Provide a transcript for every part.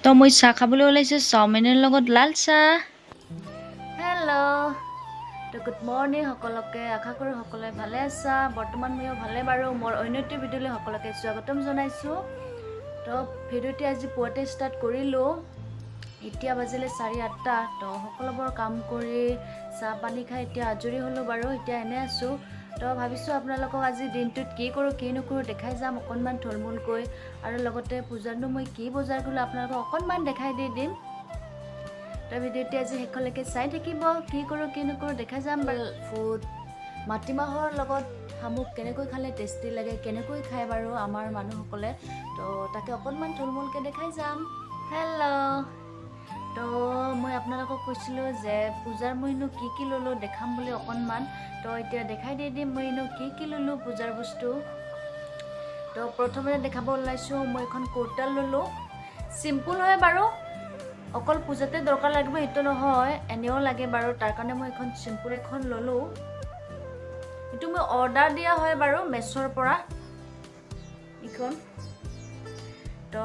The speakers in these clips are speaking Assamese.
তো মই চাহ খাবলৈ ওলাইছোঁ চাওমিনৰ লগত লাল চাহ। হেল্ল' তো গুড মৰ্ণিং সকলোকে, আশা কৰোঁ সকলোৱে ভালে আছা। বৰ্তমান ময়ো ভালে বাৰু। মোৰ অন্য এটি ভিডিঅ'লৈ সকলোকে স্বাগতম জনাইছোঁ। তো ভিডিঅ'টি আজি পুৱাতে ষ্টাৰ্ট কৰিলোঁ। এতিয়া বাজিলে 8:30। তো সকলোবোৰ কাম কৰি চাহ পানী খাই এতিয়া আজৰি হ'লোঁ বাৰু। এতিয়া এনে আছোঁ। তো ভাবিছোঁ আপোনালোকক আজি দিনটোত কি কৰোঁ কি নকৰোঁ দেখাই যাম অকণমান থুলমূলকৈ, আৰু লগতে পূজাৰনো মই কি বজাৰ কৰিলোঁ আপোনালোকক অকণমান দেখাই দি দিম। তো ভিডিঅ'টি আজি শেষলৈকে চাই থাকিব। কি কৰোঁ কি নকৰোঁ দেখাই যাম বাৰু। ফুড মাটিমাহৰ লগত শামুক কেনেকৈ খালে টেষ্টি লাগে, কেনেকৈ খায় বাৰু আমাৰ মানুহসকলে, তো তাকে অকণমান থুলমূলকৈ দেখাই যাম। হেল্ল'। তো মই আপোনালোকক কৈছিলোঁ যে পূজাৰ মইনো কি ল'লোঁ দেখাম বুলি অকণমান। তো এতিয়া দেখাই দি দিম মইনো কি ল'লোঁ পূজাৰ বস্তু। তো প্ৰথমতে দেখাব ওলাইছোঁ মই এখন কুৰ্তা ল'লোঁ। চিম্পুল হয় বাৰু, অকল পূজাতে দৰকাৰ লাগিব সেইটো নহয়, এনেও লাগে বাৰু। তাৰ কাৰণে মই এখন চিম্পুল এখন ল'লোঁ। এইটো মই অৰ্ডাৰ দিয়া হয় বাৰু মেছ'ৰ পৰা এইখন। তো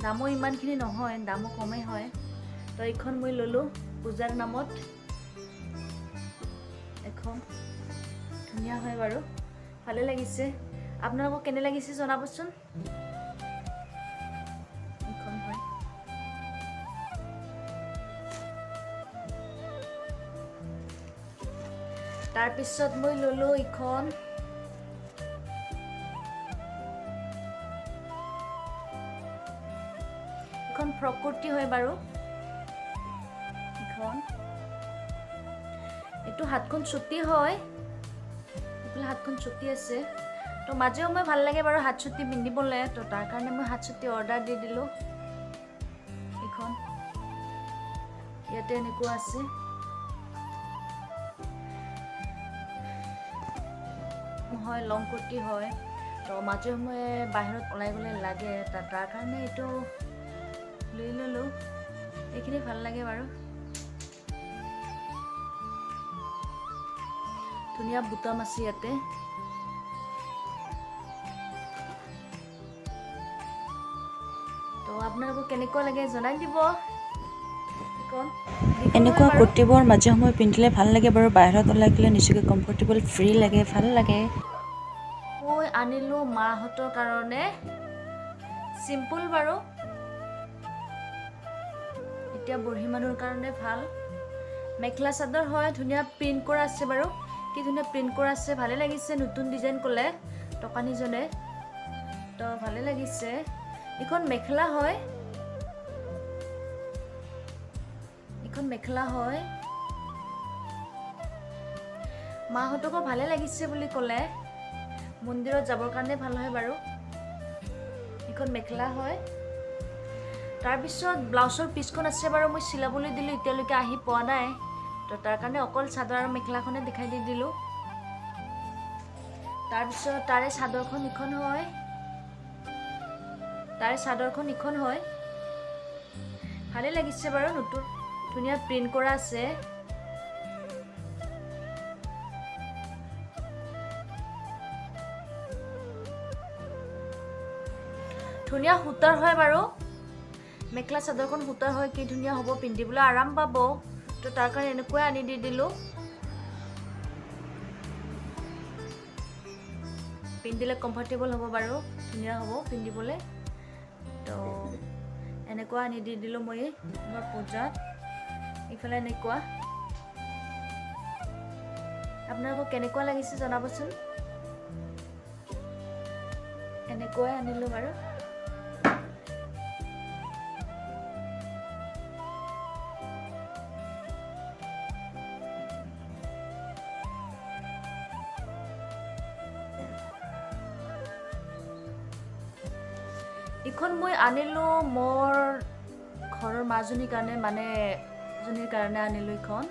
দামো ইমানখিনি নহয়, দামো কমেই হয়। তো এইখন মই ল'লোঁ পূজাৰ নামত। এখন ধুনীয়া হয় বাৰু, ভালে লাগিছে। আপোনালোকক কেনে লাগিছে জনাবচোন। এইখন হয়। তাৰপিছত মই ল'লোঁ এইখন ফ্ৰক কুৰ্তি হয় বাৰু। এইটো হাতখন চুটি হয়, এইফালে হাতখন চুটি আছে। তো মাজে সময়ে ভাল লাগে বাৰু হাত চুটি পিন্ধিবলৈ। তো তাৰ কাৰণে মই হাত চুটি অৰ্ডাৰ দি দিলোঁ। এইখন ইয়াতে এনেকুৱা আছে। হয় লং কুৰ্তি হয়। তো মাজে সময়ে বাহিৰত ওলাই গ'লে লাগে, তাৰ কাৰণে এইটো লৈ ল'লোঁ। এইখিনি ভাল লাগে বাৰু, ধুনীয়া বুটাম আছে ইয়াতে। তো আপোনালোকক কেনেকুৱা লাগে জনাই দিব। এনেকুৱা কুৰ্তিবোৰ মাজে সময়ে পিন্ধিলে ভাল লাগে বাৰু, বাহিৰত ওলাই গ'লে নিজকে কমফৰ্টেবল ফ্ৰী লাগে, ভাল লাগে। মই আনিলোঁ মাহঁতৰ কাৰণে চিম্পুল বাৰু, এতিয়া বুঢ়ী মানুহৰ কাৰণে ভাল। মেখেলা চাদৰ হয়, ধুনীয়া প্ৰিণ্ট কৰা আছে বাৰু। কি ধুনীয়া প্ৰিণ্ট কৰা আছে, ভালে লাগিছে। নতুন ডিজাইন ক'লে দোকানীজনে, তো ভালে লাগিছে। এইখন মেখেলা হয়, এইখন মেখেলা হয়। মাহঁতকো ভালে লাগিছে বুলি ক'লে, মন্দিৰত যাবৰ কাৰণে ভাল হয় বাৰু। এইখন মেখেলা হয়। তাৰপিছত ব্লাউজৰ পিচখন আছে বাৰু, মই চিলাবলৈ দিলোঁ, এতিয়ালৈকে আহি পোৱা নাই। তো তাৰ কাৰণে অকল চাদৰ আৰু মেখেলাখনে দেখাই দি দিলোঁ। তাৰপিছত তাৰে চাদৰখন ইখন হয়, তাৰে চাদৰখন ইখন হয়। ভালে লাগিছে বাৰু, নতুন ধুনীয়া প্ৰিণ্ট কৰা আছে। ধুনীয়া সূতাৰ হয় বাৰু, মেখেলা চাদৰখন সূতাৰ হয়। কি ধুনীয়া হ'ব, পিন্ধিবলৈ আৰাম পাব। তো তাৰ কাৰণে এনেকুৱাই আনি দি দিলোঁ। পিন্ধিলে কমফৰ্টেবল হ'ব বাৰু, ধুনীয়া হ'ব পিন্ধিবলৈ। তো এনেকুৱা আনি দি দিলোঁ মই মোৰ পূজাত। এইফালে এনেকুৱা। আপোনালোকক কেনেকুৱা লাগিছে জনাবচোন। এনেকুৱাই আনিলোঁ বাৰু। এইখন মই আনিলোঁ মোৰ ঘৰৰ মাজনীৰ কাৰণে, মানে জনীৰ কাৰণে আনিলোঁ এইখন।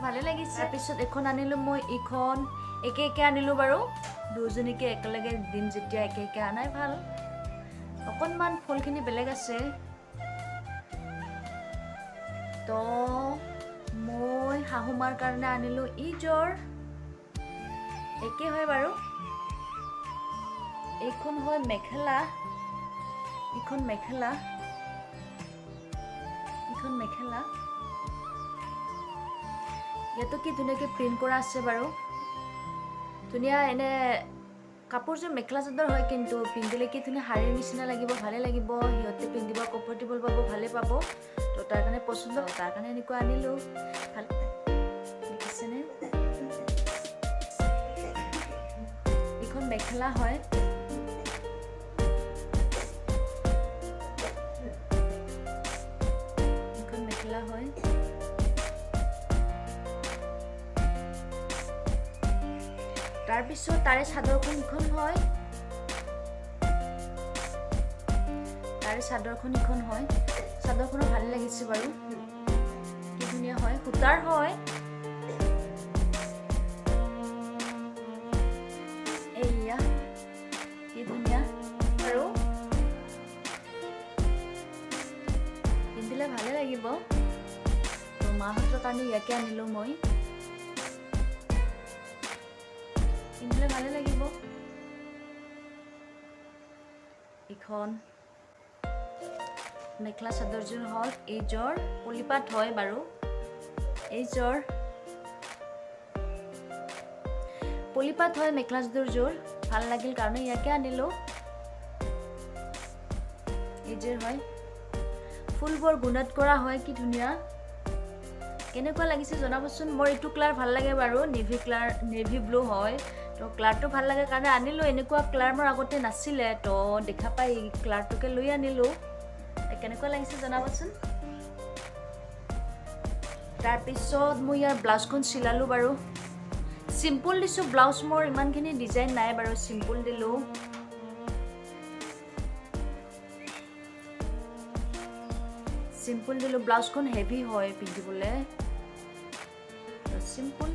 ভালে লাগিছে। তাৰপিছত এখন আনিলোঁ মই, এইখন একে আনিলোঁ বাৰু। দুজনীকে একেলগে দিম যেতিয়া একে আনাই ভাল। অকণমান ফুলখিনি বেলেগ আছে। তো মই শাহুমাৰ কাৰণে আনিলোঁ এইযোৰ, একে হয় বাৰু। এইখন হয় মেখেলা, এইখন মেখেলা। এইখন মেখেলা ইয়াতো কি ধুনীয়াকৈ প্ৰিণ্ট কৰা আছে বাৰু ধুনীয়া এনে কাপোৰযোৰ মেখেলা চাদৰ হয় কিন্তু পিন্ধিলে কি ধুনীয়া শাৰীৰ নিচিনা লাগিব ভালে লাগিব সিহঁতে পিন্ধিব কমফৰ্টেবল পাব ভালে পাব তো তাৰ কাৰণে পচন্দ তাৰ কাৰণে এনেকুৱা আনিলোঁ ভাল দেখিছেনে এইখন মেখেলা হয় এইখন মেখেলা হয় তাৰপিছত তাৰে চাদৰখন ইখন হয় চাদৰখনো ভাল লাগিছে বাৰু কি ধুনীয়া হয় সূতাৰ হয় এইয়া কি ধুনীয়া আৰু পিন্ধিলে ভালে লাগিব তো মাহঁতৰ কাৰণে ইয়াকে আনিলোঁ মই পিন্ধিলে ভালে লাগিব ইখন মেখেলা চাদৰযোৰ হ'ল এইযোৰ পলিপাট হয় বাৰু এইযোৰ পলিপাট হয় মেখেলা চাদৰযোৰ ভাল লাগিল কাৰণে ইয়াকে আনিলোঁ এইযোৰ হয় ফুলবোৰ গুণত কৰা হয় কি ধুনীয়া কেনেকুৱা লাগিছে জনাবচোন মোৰ এইটো কালাৰ ভাল লাগে বাৰু নেভি ব্লু হয় তো কালাৰটো ভাল লাগে কাৰণে আনিলোঁ এনেকুৱা কালাৰ মোৰ আগতে নাছিলে তো দেখা পাই এই কালাৰটোকে লৈ আনিলোঁ কেনেকুৱা লাগিছে জনাবচোন তাৰপিছত মই ইয়াৰ ব্লাউজখন চিলালোঁ বাৰু চিম্পল দিছোঁ ব্লাউজ মোৰ ইমানখিনি ডিজাইন নাই বাৰু চিম্পল দিলোঁ ব্লাউজখন হেভি হয় পিন্ধিবলৈ চিম্পল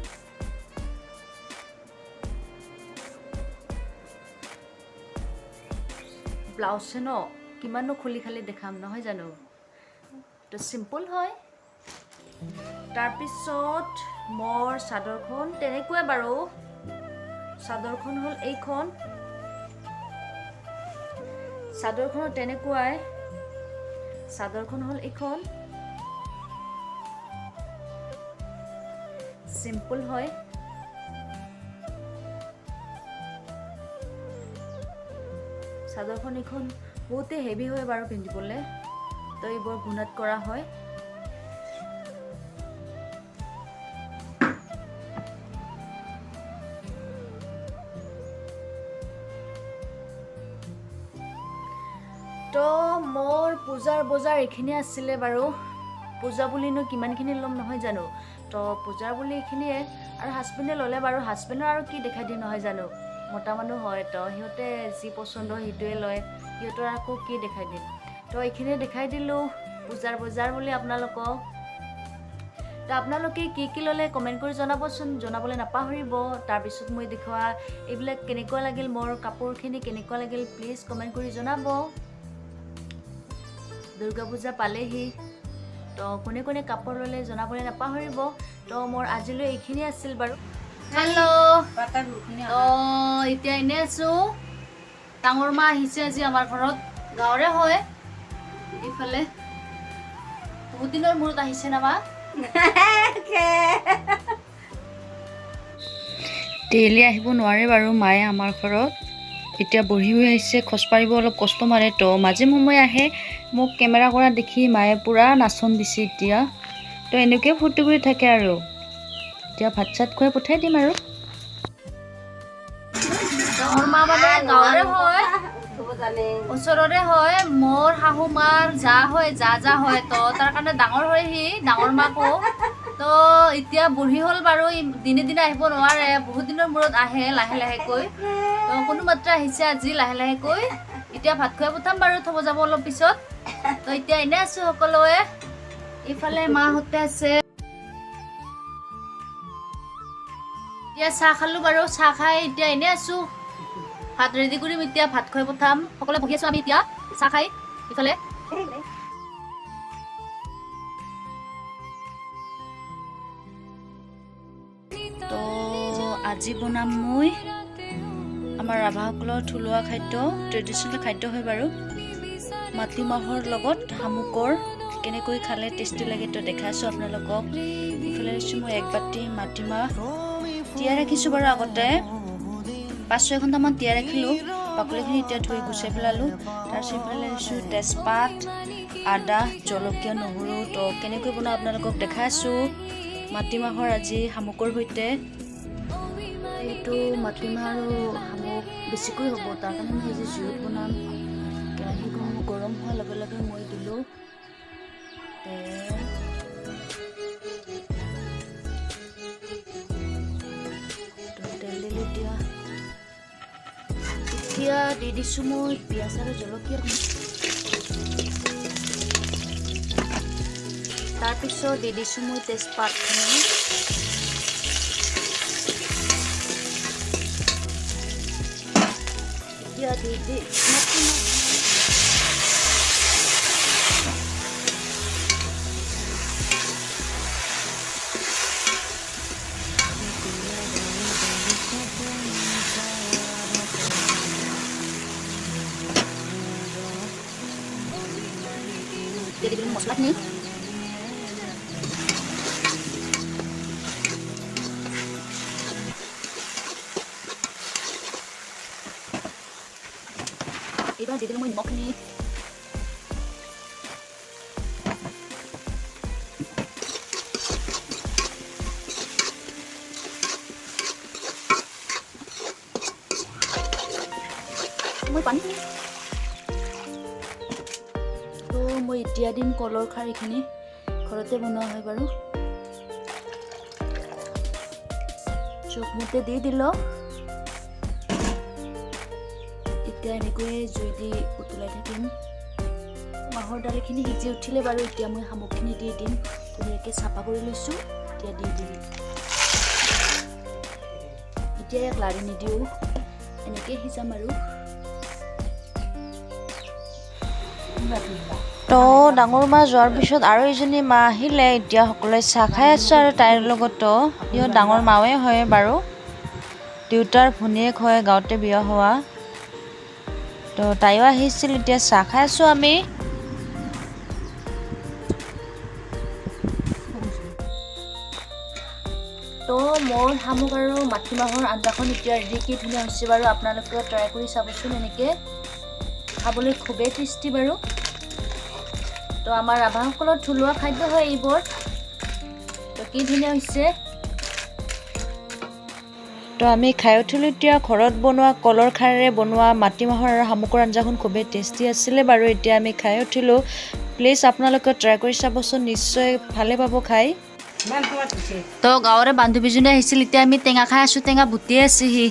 ব্লাউজে ন কিমানো খুলি খালি দেখাম নহয় জানো তো চিম্পল হয় তাৰপিছত মোৰ চাদৰখন তেনেকুৱাই বাৰু চাদৰখন হ'ল এইখন চাদৰখনত তেনেকুৱাই চাদৰখন হ'ল এইখন চিম্পল হয় চাদৰখন এইখন বহুতে হেভি হয় বাৰু পিন্ধিবলৈ তো এইবোৰ গুণত কৰা হয় তো মোৰ পূজাৰ বজাৰ এইখিনি আছিলে বাৰু পূজা বুলিনো কিমানখিনি ল'ম নহয় জানো তো পূজাৰ বুলি এইখিনিয়ে আৰু হাজবেণ্ডে ল'লে বাৰু হাজবেণ্ডৰ আৰু কি দেখাই দিয়ে নহয় জানো মতা মানুহ হয় তো সিহঁতে যি পচন্দ সেইটোৱে লয় সিহঁতৰ আকৌ কি দেখাই দিম তো এইখিনিয়ে দেখাই দিলোঁ পূজাৰ বজাৰ বুলি আপোনালোকক তো আপোনালোকে কি ল'লে কমেণ্ট কৰি জনাবচোন জনাবলৈ নাপাহৰিব তাৰপিছত মই দেখুওৱা এইবিলাক কেনেকুৱা লাগিল মোৰ কাপোৰখিনি কেনেকুৱা লাগিল প্লিজ কমেণ্ট কৰি জনাব দুৰ্গা পূজা পালেহি তো কোনে কোনে কাপোৰ ল'লে জনাবলৈ নাপাহৰিব তো মোৰ আজিলৈ এইখিনি আছিল বাৰু হেল্ল' এতিয়া এনেই আছোঁ ডাঙৰ মা আহিছে আজি আমাৰ ঘৰত গাঁৱৰে হয় এইফালে বহুত দিনৰ মূৰত আহিছে না মা ডেইলি আহিব নোৱাৰে বাৰু মায়ে আমাৰ ঘৰত এতিয়া বহি হৈ আহিছে খোজ পাৰিব অলপ কষ্ট মাৰে তো মাজে সময়ে আহে মোক কেমেৰা কৰা দেখি মায়ে পূৰা নাচন দিছে এতিয়া তো এনেকৈ ফূৰ্তি কৰি থাকে আৰু এতিয়া ভাত চাত খুৱাই পঠাই দিম আৰু ডাঙৰ মা মানে গাঁৱৰে হয় ওচৰৰে হয় মোৰ শাহু মাৰ যা হয় তো তাৰ কাৰণে ডাঙৰ হয় সি ডাঙৰ মাকো তো এতিয়া বুঢ়ী হ'ল বাৰু দিনে দিনে আহিব নোৱাৰে বহুত দিনৰ মূৰত আহে লাহে লাহেকৈ তো কোনো মাত্ৰা আহিছে আজি লাহে লাহেকৈ এতিয়া ভাত খুৱাই পঠাম বাৰু থ'ব যাব অলপ পিছত তো এতিয়া এনেই আছোঁ সকলোৱে ইফালে মাহঁতে আছে এতিয়া চাহ খালোঁ বাৰু চাহ খাই এতিয়া এনেই আছোঁ ভাত ৰেডি কৰিম এতিয়া ভাত খুৱাই পঠাম সকলোৱে বহি আছোঁ আমি এতিয়া চাহ খাই ইফালে তো আজি বনাম মই আমাৰ ৰাভাসকলৰ থলুৱা খাদ্য ট্ৰেডিশ্যনেল খাদ্য হয় বাৰু মাটিমাহৰ লগত শামুকৰ কেনেকৈ খালে টেষ্টি লাগে তো দেখাইছোঁ আপোনালোকক। ইফালে দিছোঁ মই 1 বাটি মাটিমাহ তিয়াই ৰাখিছোঁ বাৰু। আগতে 5-6 ঘণ্টামান তিয়াই ৰাখিলোঁ। বাকলিখিনি এতিয়া ধুই গুচাই পেলালোঁ। তাৰপিছত ইফালে দিছোঁ তেজপাত, আদা, জলকীয়া, নহৰু। তো কেনেকৈ বনাওঁ আপোনালোকক দেখাইছোঁ। মাটিমাহৰ আজি শামুকৰ সৈতে। এইটো মাটিমাহ আৰু শামুক বেছিকৈ হ'ব, তাৰ কাৰণে মই আজি জুইত বনাম। কেৰাহীখন গৰম হোৱাৰ লগে লগে মই দিলোঁ তেল দিলোঁ। এতিয়া দি দিছোঁ মই পিঁয়াজ আৰু জলকীয়া। তাৰপিছত দি দিছোঁ মই তেজপাতখিনি। এতিয়া দি দিলোঁ মছলাখিনি। এইবাৰ দি দিলোঁ মই নিমখখিনি। মই পানী তো মই এতিয়া দিম কলৰ খাৰ। এইখিনি ঘৰতে বনোৱা হয় বাৰু। চকমতে দি দিলোঁ। এতিয়া এনেকৈয়ে জুই দি উতলাই থাকিম। মাহৰ দালিখিনি সিজি উঠিলে বাৰু। এতিয়া মই শামুকখিনি দি দিম। ধুনীয়াকৈ চাফা কৰি লৈছোঁ। এতিয়া দি দিম। এতিয়া ইয়াক লাৰি নিদিওঁ, এনেকৈ সিজাম আৰু। তো ডাঙৰ মা যোৱাৰ পিছত আৰু এজনী মা আহিলে। এতিয়া সকলোৱে চাহ খাই আছোঁ আৰু তাইৰ লগতো। সিহঁত ডাঙৰ মাৱে হয় বাৰু, দেউতাৰ ভনীয়েক হয়, গাঁৱতে বিয়া হোৱা। তো তাইও আহিছিল। এতিয়া চাহ খাই আছোঁ আমি। তো মোৰ শামুক আৰু মাটিমাহৰ আঞ্জাখন এতিয়া ৰেডি। কি ধুনীয়া হৈছে বাৰু। আপোনালোকেও ট্ৰাই কৰি চাবচোন। এনেকৈ খাবলৈ খুবেই টেষ্টি বাৰু। তো আমাৰ ৰাভাসকলৰ থলুৱা খাদ্য হয় এইবোৰ। তো কি ধুনীয়া হৈছে। তো আমি খাই উঠিলোঁ। এতিয়া ঘৰত বনোৱা কলৰ খাৰেৰে বনোৱা মাটিমাহৰ আৰু শামুকৰ আঞ্জাখন খুবেই টেষ্টি আছিলে বাৰু। এতিয়া আমি খাই উঠিলোঁ। প্লিজ আপোনালোকে ট্ৰাই কৰি চাবচোন, নিশ্চয় ভালে পাব খাই। তো গাঁৱৰে বান্ধৱীজনী আহিছিল। এতিয়া আমি টেঙা খাই আছোঁ। টেঙা ভুটিয়ে আছে সি।